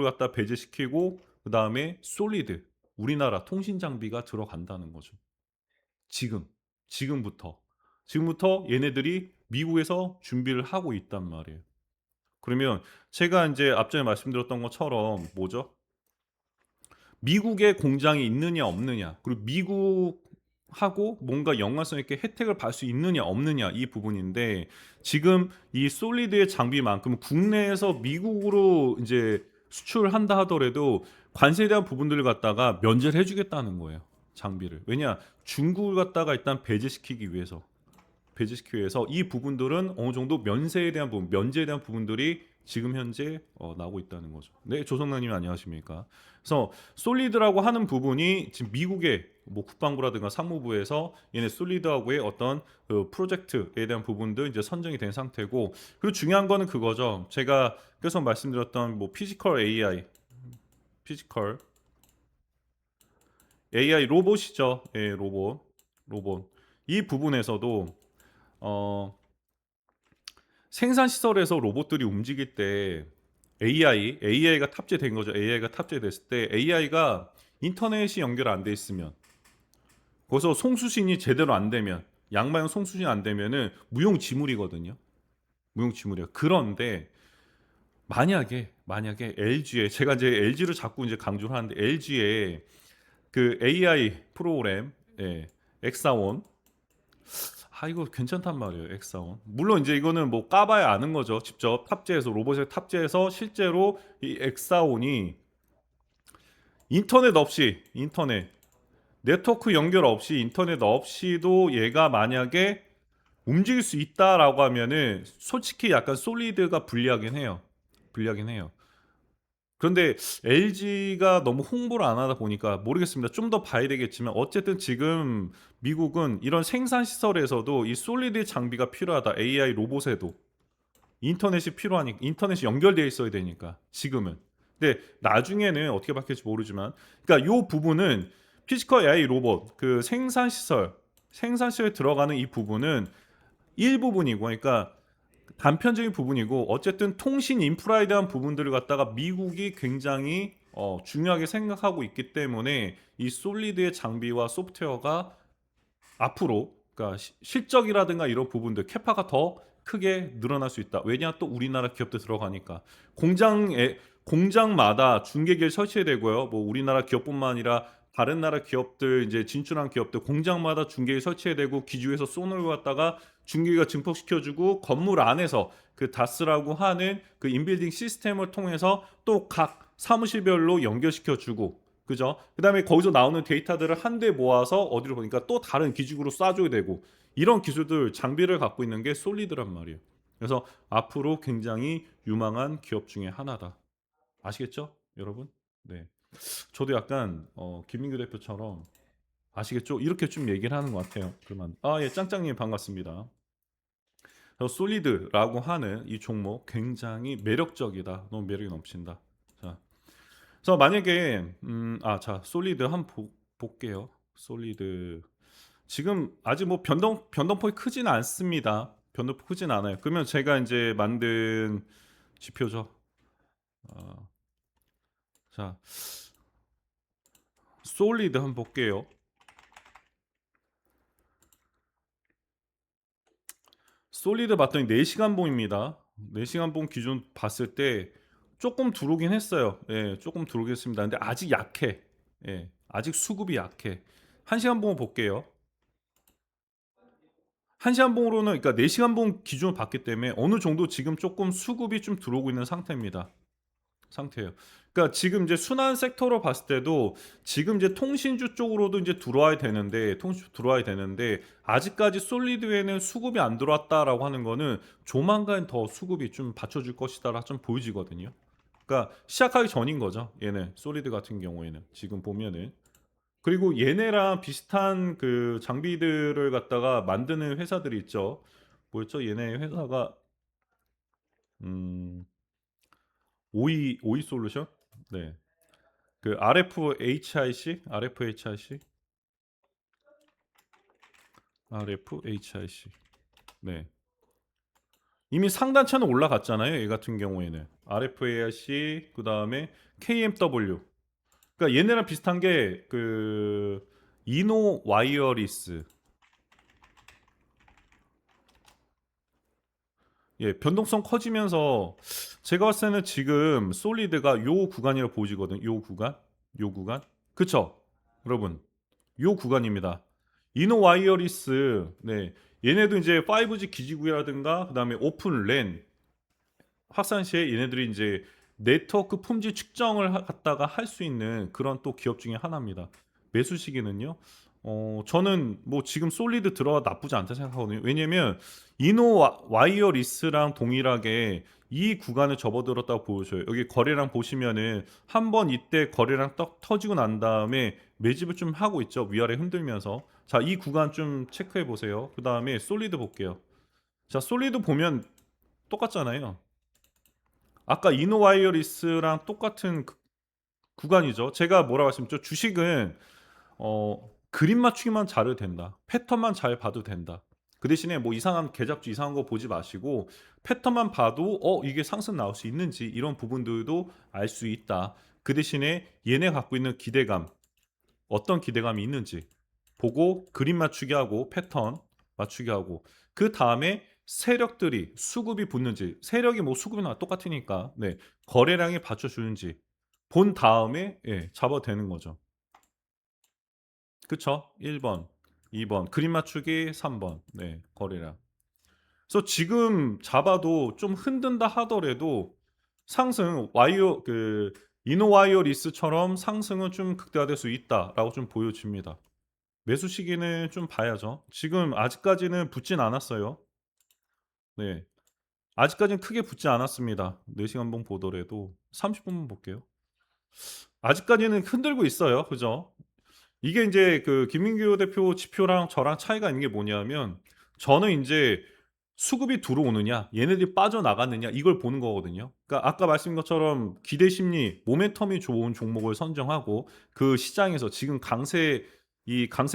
갖다 배제시키고 그다음에 솔리드 우리나라 통신 장비가 들어간다는 거죠. 지금 지금부터 얘네들이 미국에서 준비를 하고 있단 말이에요. 그러면 제가 이제 앞전에 말씀드렸던 것처럼 뭐죠? 미국에 공장이 있느냐 없느냐 그리고 미국하고 뭔가 연관성 있게 혜택을 받을 수 있느냐 없느냐 이 부분인데 지금 이 솔리드의 장비만큼 국내에서 미국으로 이제 수출한다 하더라도 관세에 대한 부분들을 갖다가 면제를 해주겠다는 거예요. 장비를. 왜냐 중국을 갖다가 일단 배제시키기 위해서 이 부분들은 어느 정도 면세에 대한 부분, 면제에 대한 부분들이 지금 현재 나오고 있다는 거죠. 네, 조성남님 안녕하십니까? 그래서 솔리드라고 하는 부분이 지금 미국의 뭐 국방부라든가 상무부에서 얘네 솔리드하고의 어떤 그 프로젝트에 대한 부분도 이제 선정이 된 상태고 그리고 중요한 거는 그거죠. 제가 계속 말씀드렸던 뭐 피지컬 AI 로봇이죠. 예, 로봇. 이 부분에서도 어 생산 시설에서 로봇들이 움직일 때 AI가 탑재된 거죠. AI가 탑재됐을 때 AI가 인터넷이 연결 안 돼 있으면 거기서 송수신이 제대로 안 되면 양방향 송수신이 안 되면은 무용지물이거든요. 무용지물이야. 그런데 만약에 LG에 제가 이제 LG를 자꾸 이제 강조를 하는데 LG에 그 AI 프로그램 엑사원 이거 괜찮단 말이에요. 엑사원. 물론 이제 이거는 뭐 까봐야 아는 거죠. 직접 탑재해서 로봇에 탑재해서 실제로 이 엑사원이 인터넷 네트워크 연결 없이 인터넷 없이도 얘가 만약에 움직일 수 있다라고 하면은 솔직히 약간 솔리드가 불리하긴 해요. 그런데 LG가 너무 홍보를 안 하다 보니까 모르겠습니다. 좀 더 봐야 되겠지만 어쨌든 지금 미국은 이런 생산 시설에서도 이 솔리드 장비가 필요하다. AI 로봇에도 인터넷이 필요하니까 인터넷이 연결되어 있어야 되니까 지금은. 근데 나중에는 어떻게 바뀔지 모르지만 그러니까 요 부분은 피지컬 AI 로봇 그 생산 시설에 들어가는 이 부분은 일부분이고 그러니까 단편적인 부분이고 어쨌든 통신 인프라에 대한 부분들을 갖다가 미국이 굉장히 중요하게 생각하고 있기 때문에 이 솔리드의 장비와 소프트웨어가 앞으로 그러니까 실적이라든가 이런 부분들 캐파가 더 크게 늘어날 수 있다. 왜냐 또 우리나라 기업들 들어가니까 공장마다 중개기를 설치해야 되고요. 뭐 우리나라 기업뿐만 아니라 다른 나라 기업들 이제 진출한 기업들 공장마다 중개기 설치해야 되고 기주에서 쏘는 걸 갖다가 중개기가 증폭시켜주고 건물 안에서 그 다스라고 하는 그 인빌딩 시스템을 통해서 또 각 사무실별로 연결시켜주고 그죠? 그다음에 거기서 나오는 데이터들을 한데 모아서 어디로 보니까 또 다른 기지국으로 쏴줘야 되고 이런 기술들 장비를 갖고 있는 게 솔리드란 말이에요. 그래서 앞으로 굉장히 유망한 기업 중에 하나다. 아시겠죠, 여러분? 네. 저도 약간 김민규 대표처럼 아시겠죠? 이렇게 좀 얘기를 하는 것 같아요. 그러면 예, 짱짱님 반갑습니다. 그래서 솔리드라고 하는 이 종목 굉장히 매력적이다. 너무 매력이 넘친다. 자, 그래서 만약에 자 솔리드 한번 볼게요. 솔리드 지금 아직 뭐 변동폭이 크진 않습니다. 변동폭 크진 않아요. 그러면 제가 이제 만든 지표죠. 어, 자 솔리드 한번 볼게요. 솔리드 봤더니 4시간 봉입니다. 4시간 봉 기준 봤을 때 쪼끔 들어오긴 했어요. 예. 쪼끔 들어오긴 했습니다. 근데 아직 약해. 예. 아직 수급이 약해. 1시간 봉을 볼게요. 1시간 봉으로는 그러니까 4시간 봉 기준으로 봤기 때문에 어느 정도 지금 쪼끔 수급이 좀 들어오고 있는 상태예요. 그러니까 지금 이제 순환 섹터로 봤을 때도 지금 이제 통신주 쪽으로도 이제 들어와야 되는데 통신주 들어와야 되는데 아직까지 솔리드에는 수급이 안 들어왔다라고 하는 거는 조만간 더 수급이 좀 받쳐줄 것이다라 좀 보여지거든요. 그러니까 시작하기 전인 거죠. 얘네 솔리드 같은 경우에는 지금 보면은. 그리고 얘네랑 비슷한 그 장비들을 갖다가 만드는 회사들이 있죠. 뭐였죠? 얘네 회사가 음 오이 솔루션? 네. 그 RFHIC. 네. 이미 상단차는 올라갔잖아요. 얘 같은 경우에는 RFHIC 그다음에 KMW. 그러니까 얘네랑 비슷한 게 그 이노 와이어리스. 예, 변동성 커지면서 제가 봤을 때는 지금 솔리드가 요 구간이라고 보여지거든. 요 구간. 요 구간. 그쵸? 여러분. 요 구간입니다. 이노 와이어리스 네. 얘네도 이제 5G 기지국이라든가 그다음에 오픈 랜 확산 시에 얘네들이 인제 네트워크 품질 측정을 갖다가 할 수 있는 그런 또 기업 중에 하나입니다. 매수 시기는요. 저는 뭐 지금 솔리드 들어가도 나쁘지 않다 생각하거든요. 왜냐면 이노 와이어리스랑 동일하게 이 구간을 접어들었다고 보여져요. 여기 거래량 보시면은 한번 이때 거래량 떡 터지고 난 다음에 매집을 좀 하고 있죠, 위아래 흔들면서. 자, 이 구간 좀 체크해 보세요. 그다음에 솔리드 볼게요. 자, 솔리드 보면 똑같잖아요. 아까 이노와이어리스랑 똑같은 구간이죠. 제가 뭐라고 말씀드렸죠? 주식은 그림 맞추기만 잘해도 된다. 패턴만 잘 봐도 된다. 그 대신에 뭐 이상한 계잡주 이상한 거 보지 마시고 패턴만 봐도 이게 상승 나올 수 있는지 이런 부분들도 알 수 있다. 그 대신에 얘네 갖고 있는 기대감 어떤 기대감이 있는지 보고 그림 맞추기 하고 패턴 맞추기 하고 그다음에 세력들이 수급이 붙는지 세력이 뭐 수급이나 똑같으니까 네. 거래량이 받쳐주는지 본 다음에 예 잡아도 되는 거죠. 그쵸? 1 번, 2번 그림 맞추기 3번 네 거래량. 그래서 지금 잡아도 좀 흔든다 하더라도 상승 와이어 그 이노와이어 리스처럼 상승은 좀 극대화될 수 있다라고 좀 보여집니다. 매수 시기는 좀 봐야죠. 지금 아직까지는 붙진 않았어요. 네. 아직까지는 크게 붙지 않았습니다. 4 시간 봉 보더라도 30 분만 볼게요. 아직까지는 흔들고 있어요. 그죠? 이게 인제 그 김민규 대표 지표랑 저랑 차이가 있는 게 뭐냐면 저는 인제 수급이 들어오느냐 얘네들이 빠져나갔느냐 이걸 보는 거거든요. 그러니까 아까 말씀인 것처럼 기대 심리 모멘텀이 좋은 종목을 선정하고 그 시장에서 지금 강세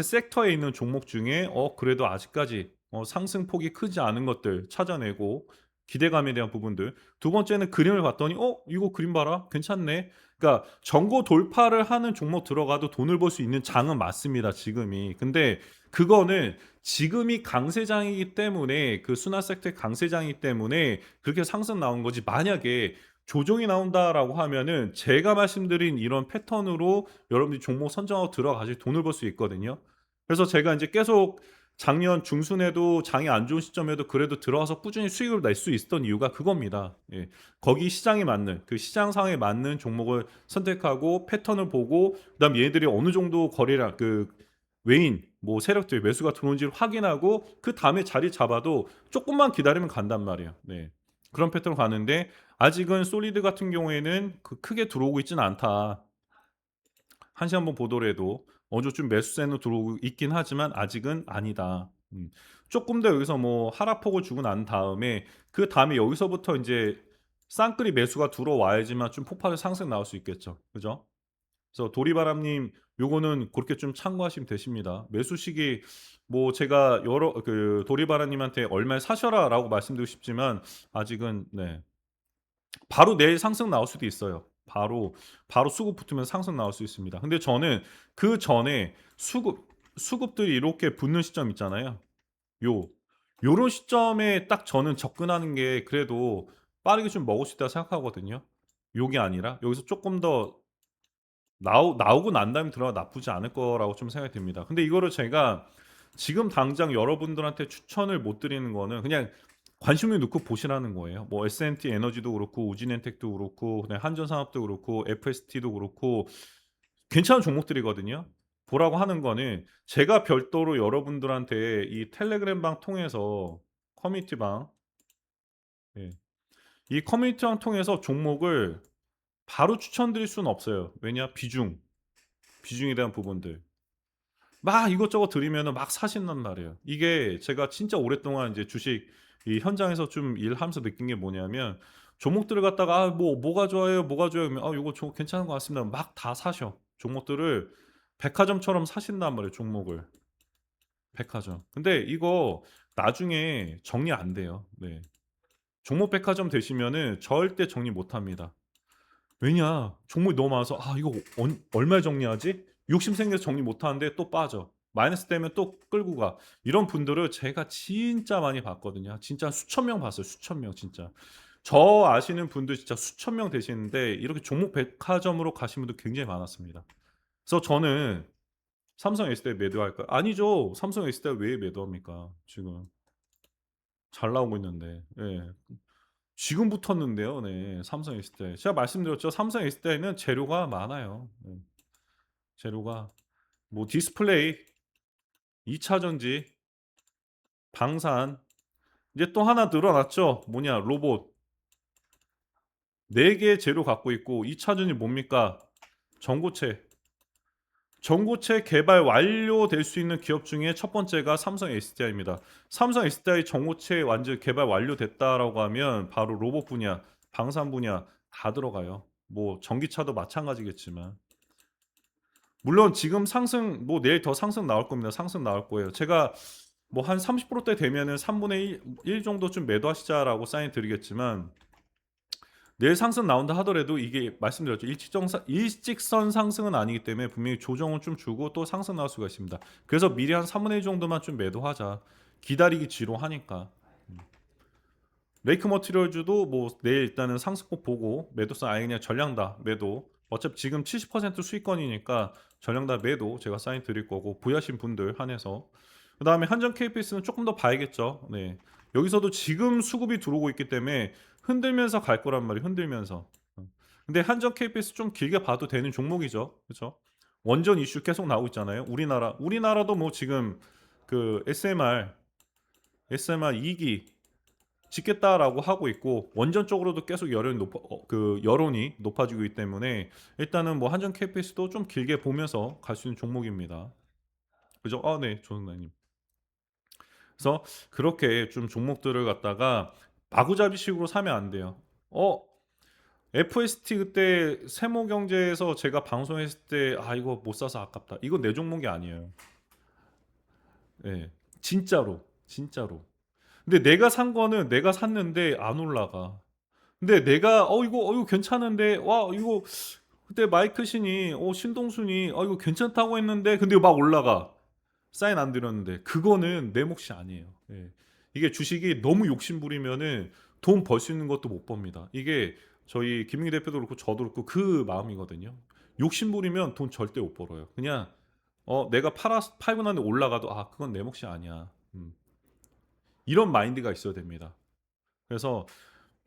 섹터에 있는 종목 중에 그래도 아직까지 상승폭이 크지 않은 것들 찾아내고 기대감에 대한 부분들. 두 번째는 그림을 봤더니 '이거 그림 봐라. 괜찮네.' 그러니까 전고 돌파를 하는 종목 들어가도 돈을 벌 수 있는 장은 맞습니다 지금이. 근데 그거는 지금이 강세장이기 때문에 그 순환 섹터의 강세장이기 때문에 그렇게 상승 나온 거지 만약에 조정이 나온다라고 하면은 제가 말씀드린 이런 패턴으로 여러분들이 종목 선정하고 들어가실 돈을 벌 수 있거든요. 그래서 제가 인제 계속 작년 중순에도 장이 안 좋은 시점에도 그래도 들어가서 꾸준히 수익을 낼 수 있었던 이유가 그겁니다. 예. 거기 시장에 맞는 그 시장 상황에 맞는 종목을 선택하고 패턴을 보고 그다음에 얘네들이 어느 정도 거래량 그 외인 뭐 세력들 매수가 들어온지를 확인하고 그다음에 자리 잡아도 쪼끔만 기다리면 간단 말이에요. 네. 그런 패턴으로 가는데 아직은 솔리드 같은 경우에는 크게 들어오고 있지는 않다. 한시 한번 보더라도 어느 정도 매수세는 들어오고 있긴 하지만 아직은 아니다. 쪼끔 더 여기서 뭐 하락폭을 주고 난 다음에 그다음에 여기서부터 인제 쌍끌이 매수가 들어와야지만 좀 폭발적 상승 나올 수 있겠죠. 그죠? 그래서 도리바람님 요거는 고렇게 좀 참고하시면 되십니다. 매수 시기 뭐 제가 여러 그 도리바람님한테 "얼마에 사셔라."라고 말씀드리고 싶지만 아직은 네. 바로 내일 상승 나올 수도 있어요. 바로 수급 붙으면 상승 나올 수 있습니다. 근데 저는 그전에 수급들이 이렇게 붙는 시점 있잖아요. 요 요런 시점에 딱 저는 접근하는 게 그래도 빠르게 좀 먹을 수 있다고 생각하거든요. 요게 아니라 여기서 쪼끔 더 나오고 난 다음에 들어가도 나쁘지 않을 거라고 좀 생각이 듭니다. 근데 이거를 제가 지금 당장 여러분들한테 추천을 못 드리는 거는 그냥 관심을 놓고 보시라는 거예요. 뭐 S&T 에너지도 그렇고 우진엔텍도 그렇고 그다음에 한전산업도 그렇고 FST도 그렇고 괜찮은 종목들이거든요. 보라고 하는 거는 제가 별도로 여러분들한테 이 텔레그램 방 통해서 커뮤니티 방, 예, 이 커뮤니티 방 통해서 종목을 바로 추천드릴 수는 없어요. 왜냐? 비중에 대한 부분들. 막 이것저것 들이면은 막 사신단 말이에요. 이게 제가 진짜 오랫동안 이제 주식 이 현장에서 좀 일하면서 느낀 게 뭐냐면 종목들을 갖다가 "아 뭐가 좋아요. 뭐가 좋아요." 그러면 "아 요거 저 괜찮은 것 같습니다." 막 다 사셔. 종목들을 백화점처럼 사신단 말이에요, 종목을. 백화점. 근데 이거 나중에 정리 안 돼요. 네. 종목 백화점 되시면은 절대 정리 못 합니다. 왜냐? 종목이 너무 많아서 '아 이거 얼마에 정리하지?' 욕심 생겨서 정리 못 하는데 또 빠져. 마이너스 되면 또 끌고 가. 이런 분들을 제가 진짜 많이 봤거든요. 진짜 수천 명 봤어요, 수천 명 진짜. 저 아시는 분들 진짜 수천 명 되시는데 이렇게 종목 백화점으로 가신 분들 굉장히 많았습니다. 그래서 저는 삼성 S대 매도할까요? 아니죠. 삼성 S대 왜 매도합니까? 지금 잘 나오고 있는데. 예. 지금 붙었는데요. 네. 삼성 S대. 제가 말씀드렸죠. 삼성 S대에는 재료가 많아요. 네. 재료가 뭐 디스플레이, 2 차 전지, 방산 이제 또 하나 늘어났죠. 뭐냐 로봇. 4 개의 재료 갖고 있고 2 차 전지 뭡니까? 전고체. 전고체 개발 완료될 수 있는 기업 중에 첫 번째가 삼성 SDI입니다. 삼성 SDI 전고체 완전 개발 완료됐다라고 하면 바로 로봇 분야, 방산 분야 다 들어가요. 뭐 전기차도 마찬가지겠지만. 물론 지금 상승 뭐 내일 더 상승 나올 겁니다. 상승 나올 거예요. 제가 뭐 한 30%대 되면은 3분의 1 정도 좀 매도하시자라고 사인 드리겠지만 내일 상승 나온다 하더라도 이게 말씀드렸죠. 일직선 상승은 아니기 때문에 분명히 조정은 좀 주고 또 상승 나올 수가 있습니다. 그래서 미리 한 3분의 1 정도만 좀 매도하자. 기다리기 지루하니까. 레이크 머티리얼즈도 뭐 내일 일단은 상승폭 보고 매도성 아예 그냥 전량 다 매도. 어차피 지금 70% 수익권이니까 전량 다 매도 제가 사인 드릴 거고 부여하신 분들 한해서. 그다음에 한전 KPS는 조금 더 봐야겠죠. 네. 여기서도 지금 수급이 들어오고 있기 때문에 흔들면서 갈 거란 말이에요, 흔들면서. 근데 한전 KPS 좀 길게 봐도 되는 종목이죠. 그쵸? 원전 이슈 계속 나오고 있잖아요. 우리나라도 뭐 지금 그 SMR 2기 짓겠다라고 하고 있고 원전 쪽으로도 계속 여론이 높아지고 있기 때문에 일단은 뭐 한전 KPS도 좀 길게 보면서 갈 수 있는 종목입니다. 그죠? 아 네. 조선님. 그래서 그렇게 좀 종목들을 갖다가 마구잡이식으로 사면 안 돼요. FST 그때 세모경제에서 제가 방송했을 때 '아 이거 못 사서 아깝다.' 이건 내 종목이 아니에요. 예. 진짜로, 진짜로. 근데 내가 산 거는 내가 샀는데 안 올라가. 근데 내가 이거 괜찮은데 와 이거 그때 마이클 신이 신동순이 이거 괜찮다고 했는데 근데 막 올라가. 사인 안 드렸는데 그거는 내 몫이 아니에요. 예. 이게 주식이 너무 욕심 부리면은 돈 벌 수 있는 것도 못 법니다. 이게 저희 김민기 대표도 그렇고 저도 그렇고 그 마음이거든요. 욕심 부리면 돈 절대 못 벌어요. 그냥 내가 팔고 난 뒤에 올라가도 '아 그건 내 몫이 아니야.' 이런 마인드가 있어야 됩니다. 그래서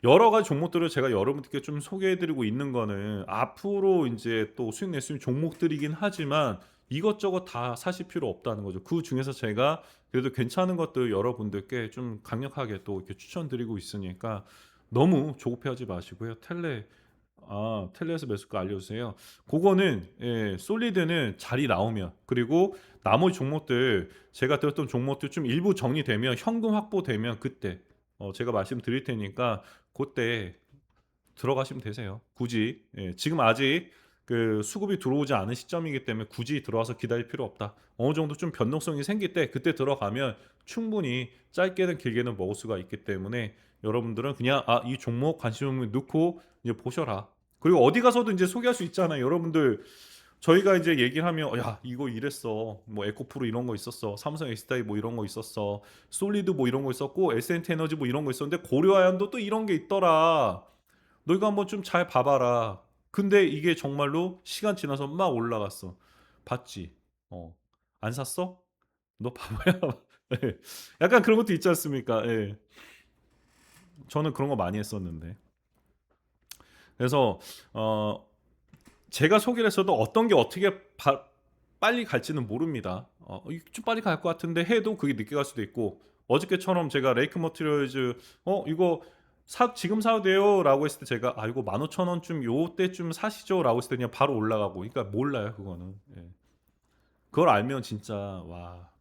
여러 가지 종목들을 제가 여러분들께 좀 소개해 드리고 있는 거는 앞으로 인제 또 수익 낼 수 있는 종목들이긴 하지만 이것저것 다 사실 필요 없다는 거죠. 그중에서 제가 그래도 괜찮은 것들 여러분들께 좀 강력하게 또 이렇게 추천드리고 있으니까 너무 조급해하지 마시고요. 텔레에서 매수가 알려주세요. 고거는 예 솔리드는 자리 나오면 그리고 나머지 종목들 제가 들었던 종목들 좀 일부 정리되면 현금 확보되면 그때 제가 말씀드릴 테니까 고때 들어가시면 되세요. 굳이 지금 아직 그 수급이 들어오지 않은 시점이기 때문에 굳이 들어와서 기다릴 필요 없다. 어느 정도 좀 변동성이 생길 때 그때 들어가면 충분히 짧게는 길게는 먹을 수가 있기 때문에 여러분들은 그냥 이 종목 관심을 넣고 이제 보셔라. 그리고 어디 가서도 인제 소개할 수 있잖아요. 여러분들 저희가 이제 얘기를 하면 "야 이거 이랬어. 뭐 에코프로 이런 거 있었어. 삼성 S다이 뭐 이런 거 있었어. 솔리드 뭐 이런 거 있었고 SNT 에너지 뭐 이런 거 있었는데 고려아연도 또 이런 게 있더라. 너희가 한번 좀 잘 봐 봐라." 근데 이게 정말로 시간 지나서 막 올라갔어. "봤지? 어. 안 샀어? 너 바보야." 예. 약간 그런 것도 있지 않습니까? 예. 저는 그런 거 많이 했었는데. 그래서 어 제가 소개를 했어도 어떤 게 어떻게 빨리 갈지는 모릅니다. 이게 좀 빨리 갈 것 같은데 해도 그게 늦게 갈 수도 있고, 어저께처럼 제가 레이크 머티리얼즈 이거 지금 사도 돼요?"라고 했을 때 제가 "아 이거 15,000원쯤 요때쯤 사시죠."라고 했을 때 그냥 바로 올라가고, 그러니까 몰라요 그거는. 예. 그걸 알면 진짜 와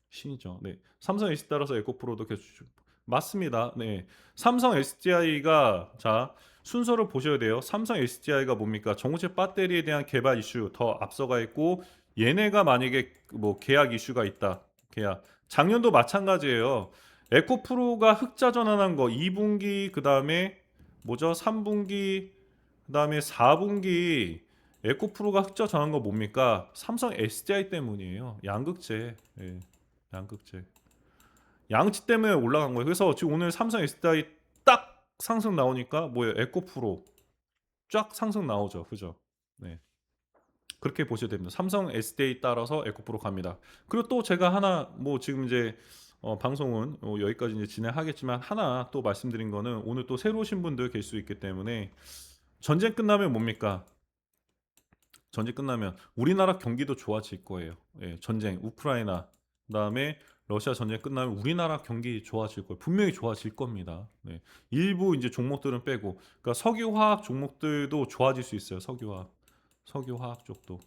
신이죠. 네. 삼성 SDI 따라서 에코프로도 계속 맞습니다. 네. 삼성 SDI가 자 순서를 보셔야 돼요. 삼성 SDI가 뭡니까? 전고체 배터리에 대한 개발 이슈 더 앞서가 있고, 얘네가 만약에 뭐 계약 이슈가 있다. 계약. 작년도 마찬가지예요. 에코프로가 흑자 전환한 거 2 분기, 그다음에 뭐죠? 3 분기, 그다음에 4 분기 에코프로가 흑자 전환한 거 뭡니까? 삼성 SDI 때문이에요. 양극재. 예. 양극재. 양치 때문에 올라간 거예요. 그래서 지금 오늘 삼성 SDI 딱 상승 나오니까 뭐예요? 에코프로 쫙 상승 나오죠. 그죠? 네. 그렇게 보셔야 됩니다. 삼성 SDI 따라서 에코프로 갑니다. 그리고 또 제가 하나 뭐 지금 이제 방송은 여기까지 이제 진행하겠지만, 하나 또 말씀드린 거는 오늘 또 새로 오신 분들 계실 수 있기 때문에, 전쟁 끝나면 뭡니까? 전쟁 끝나면 우리나라 경기도 좋아질 거예요. 예, 전쟁, 우크라이나, 그다음에 러시아 전쟁 끝나면 우리나라 경기 좋아질 거예요. 분명히 좋아질 겁니다. 네. 일부 이제 종목들은 빼고, 그러니까 석유화학 종목들도 좋아질 수 있어요. 석유화학 쪽도.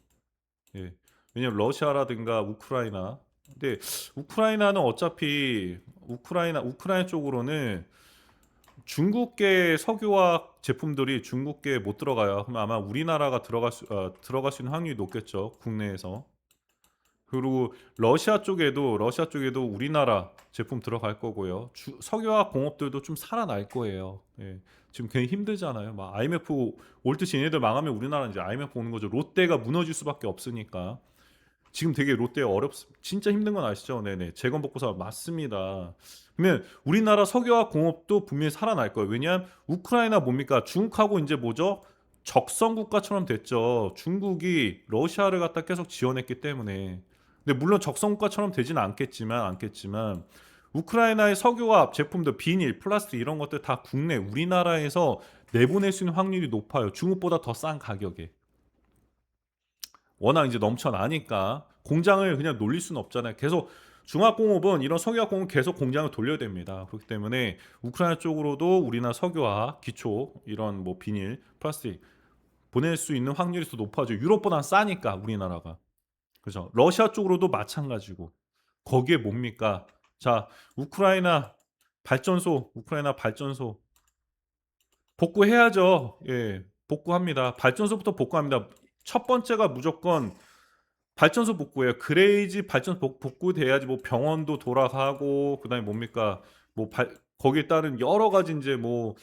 예. 왜냐면 러시아라든가 우크라이나. 근데 우크라이나는 어차피 우크라이나 쪽으로는 중국계 석유화학 제품들이 중국계에 못 들어가요. 그럼 아마 우리나라가 들어갈 수 있는 확률이 높겠죠, 국내에서. 그리고 러시아 쪽에도 우리나라 제품 들어갈 거고요. 석유화학 공업들도 좀 살아날 거예요. 예. 지금 괜히 힘들잖아요. 막 IMF 올 듯이 얘네들 망하면 우리나라는 이제 IMF 오는 거죠. 롯데가 무너질 수밖에 없으니까. 지금 되게 롯데 진짜 힘든 건 아시죠? 네네. 재건복구 사업 맞습니다. 그러면 우리나라 석유화학 공업도 분명히 살아날 거예요. 왜냐하면 우크라이나 뭡니까? 중국하고 이제 뭐죠? 적성 국가처럼 됐죠. 중국이 러시아를 갖다 계속 지원했기 때문에. 근데 물론 적성 국가처럼 되지는 않겠지만 우크라이나의 석유화학 제품들, 비닐, 플라스틱 이런 것들 다 국내 우리나라에서 내보낼 수 있는 확률이 높아요. 중국보다 더 싼 가격에. 워낙 이제 넘쳐나니까 공장을 그냥 놀릴 수는 없잖아요. 계속 중화공업은 이런 석유화공업 계속 공장을 돌려야 됩니다. 그렇기 때문에 우크라이나 쪽으로도 우리나라 석유화, 기초 이런 뭐 비닐, 플라스틱 보낼 수 있는 확률이 더 높아져요. 유럽보다 싸니까 우리나라가. 그죠? 러시아 쪽으로도 마찬가지고. 거기에 뭡니까? 자, 우크라이나 발전소 복구해야죠. 예. 복구합니다. 발전소부터 복구합니다. 첫 번째가 무조건 발전소 복구예요. 그래야지 발전소 복구돼야지 뭐 병원도 돌아가고, 그다음에 뭡니까? 뭐 거기에 따른 여러 가지 인제 뭐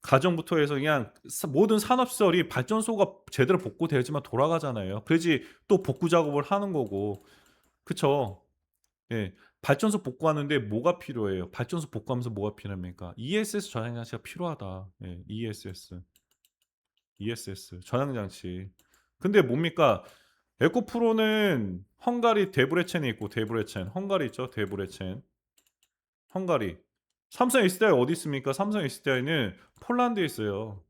가정부터 해서 그냥 모든 산업시설이 발전소가 제대로 복구돼야지만 돌아가잖아요. 그래야지 또 복구 작업을 하는 거고. 그쵸? 예. 발전소 복구하는데 뭐가 필요해요? 발전소 복구하면서 뭐가 필요합니까? ESS 전향 장치가 필요하다. 예. ESS 전향 장치. 근데 뭡니까? 에코프로는 헝가리 데브레첸에 있고, 헝가리 있죠? 헝가리. 삼성 SDI 어디 있습니까? 삼성 SDI는 폴란드에 있어요.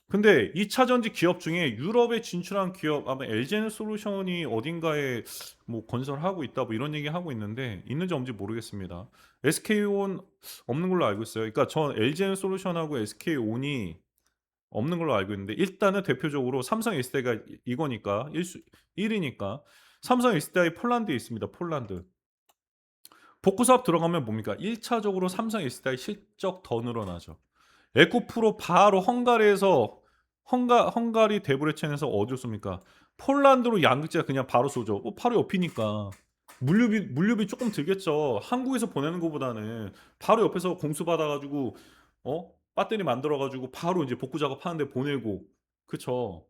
근데 2차 전지 기업 중에 유럽에 진출한 기업, 아마 LG에너솔루션이 어딘가에 뭐 건설하고 있다 뭐 이런 얘기하고 있는데, 있는지 없는지 모르겠습니다. SK온 없는 걸로 알고 있어요. 그러니까 전 LG에너솔루션하고 SK온이 없는 걸로 알고 있는데, 일단은 대표적으로 삼성 SDI가 이거니까 1위니까 삼성 SDI 폴란드에 있습니다. 폴란드. 복구 사업 들어가면 뭡니까? 1 차적으로 삼성 SDI 실적 더 늘어나죠. 에코프로 바로 헝가리에서 헝가리 데브레첸에서 어디로 쏩니까? 폴란드로 양극재가 그냥 바로 쏘죠. 바로 옆이니까. 물류비 조금 들겠죠. 한국에서 보내는 것보다는 바로 옆에서 공수 받아 가지고 배터리 만들어 가지고 바로 이제 복구 작업하는 데 보내고. 그쵸.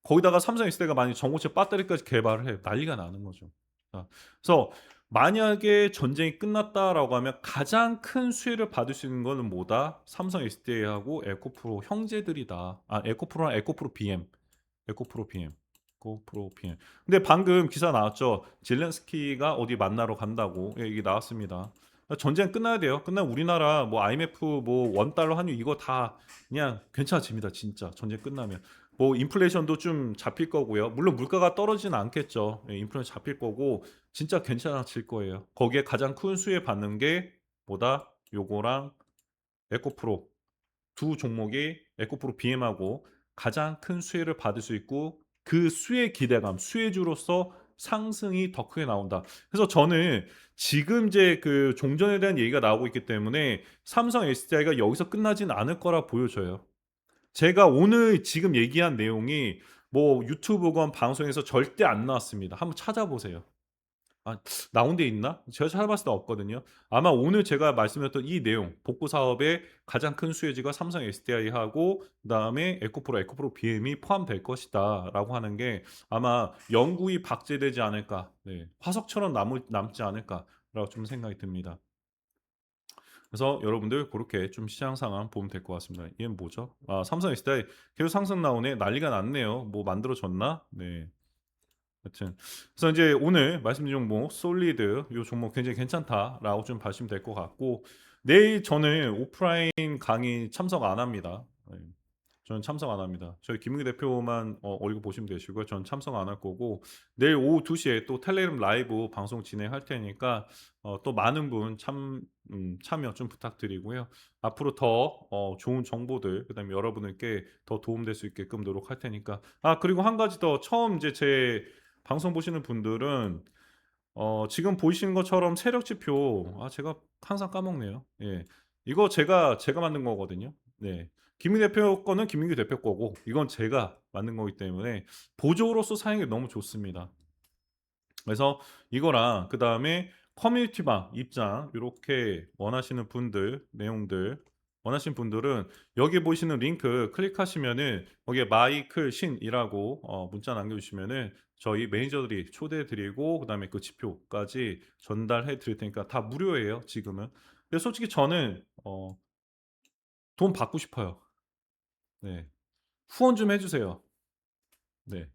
거기다가 삼성 S대가 만약 전고체 배터리까지 개발을 해요. 난리가 나는 거죠. 아 그래서 만약에 전쟁이 끝났다라고 하면 가장 큰 수혜를 받을 수 있는 거는 뭐다? 삼성 SDI하고 에코프로 형제들이다. 아 에코프로랑 에코프로 BM. 에코프로 BM. 에코프로 BM. 근데 방금 기사 나왔죠. 젤렌스키가 어디 만나러 간다고. 예 이게 나왔습니다. 전쟁 끝나야 돼요. 끝나면 우리나라 뭐 IMF 뭐 $1 환율 이거 다 그냥 괜찮아집니다 진짜 전쟁 끝나면. 뭐 인플레이션도 좀 잡힐 거고요. 물론 물가가 떨어지진 않겠죠. 예 인플레이션 잡힐 거고 진짜 괜찮아질 거예요. 거기에 가장 큰 수혜 받는 게 뭐다? 요거랑 에코프로. 두 종목이 에코프로 BM하고 가장 큰 수혜를 받을 수 있고 그 수혜 기대감, 수혜주로서 상승이 더 크게 나온다. 그래서 저는 지금 이제 그 종전에 대한 얘기가 나오고 있기 때문에 삼성 SDI가 여기서 끝나진 않을 거라 보여져요. 제가 오늘 지금 얘기한 내용이 뭐 유튜브건 방송에서 절대 안 나왔습니다. 한번 찾아보세요. 아 나온 데 있나? 제가 찾아봤을 때 없거든요. 아마 오늘 제가 말씀드렸던 이 내용 복구 사업의 가장 큰 수혜지가 삼성 SDI하고 그다음에 에코프로, 에코프로 BM이 포함될 것이다라고 하는 게 아마 영구히 박제되지 않을까. 네. 화석처럼 남지 않을까라고 좀 생각이 듭니다. 그래서 여러분들 고렇게 좀 시장 상황 보면 될 것 같습니다. 얘는 뭐죠? 아 삼성 SDI 계속 상승 나오네. 난리가 났네요. 뭐 만들어졌나? 네. 여튼 그래서 인제 오늘 말씀드린 종목 솔리드 요 종목 굉장히 괜찮다라고 좀 봐주시면 될 것 같고 내일 저는 오프라인 강의 참석 안 합니다. 예. 저는 참석 안 합니다. 저희 김은기 대표만 얼굴 보시면 되시고요. 저는 참석 안 할 거고 내일 오후 2 시에 또 텔레그램 라이브 방송 진행할 테니까 또 많은 분 참여 좀 부탁드리고요. 앞으로 더 좋은 정보들 그다음에 여러분들께 더 도움될 수 있게끔 노력할 테니까 아 그리고 한 가지 더 처음 이제 제 방송 보시는 분들은 지금 보이시는 것처럼 세력 지표 제가 항상 까먹네요. 예. 이거 제가 만든 거거든요. 네. 김민규 대표 거는 김민규 대표 거고 이건 제가 만든 거기 때문에 보조로서 사용이 너무 좋습니다. 그래서 이거랑 그다음에 커뮤니티방 입장 요렇게 원하시는 분들 내용들 원하시는 분들은 여기 보이시는 링크 클릭하시면은 거기에 마이클신이라고 문자 남겨 주시면은 저희 매니저들이 초대해 드리고 그다음에 그 지표까지 전달해 드릴 테니까 다 무료예요 지금은. 근데 솔직히 저는 돈 받고 싶어요. 네. 후원 좀 해 주세요. 네.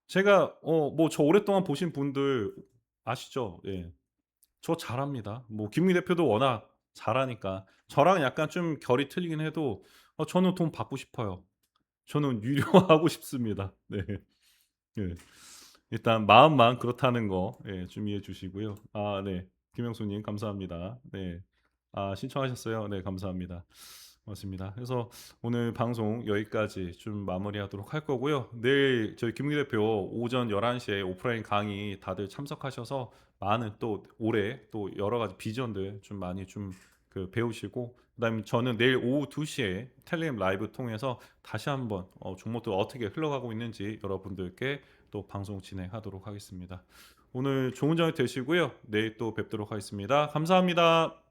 제가 뭐 저 오랫동안 보신 분들 아시죠? 예. 저 잘합니다. 뭐 김민기 대표도 워낙 잘하니까. 저랑 약간 좀 결이 틀리긴 해도 저는 돈 받고 싶어요. 저는 유료하고 싶습니다. 네. 예. 일단 마음만 그렇다는 거 좀 이해해 주시고요. 아 네. 김영수 님 감사합니다. 네. 아 신청하셨어요? 네 감사합니다. 고맙습니다. 그래서 오늘 방송 여기까지 좀 마무리하도록 할 거고요. 내일 저희 김민기 대표 오전 11 시에 오프라인 강의 다들 참석하셔서 많은 또 올해 또 여러 가지 비전들 좀 많이 좀 그 배우시고 그다음에 저는 내일 오후 2 시에 텔레그램 라이브 통해서 다시 한번 종목들 어떻게 흘러가고 있는지 여러분들께 또 방송 진행하도록 하겠습니다. 오늘 좋은 저녁 되시고요. 내일 또 뵙도록 하겠습니다. 감사합니다.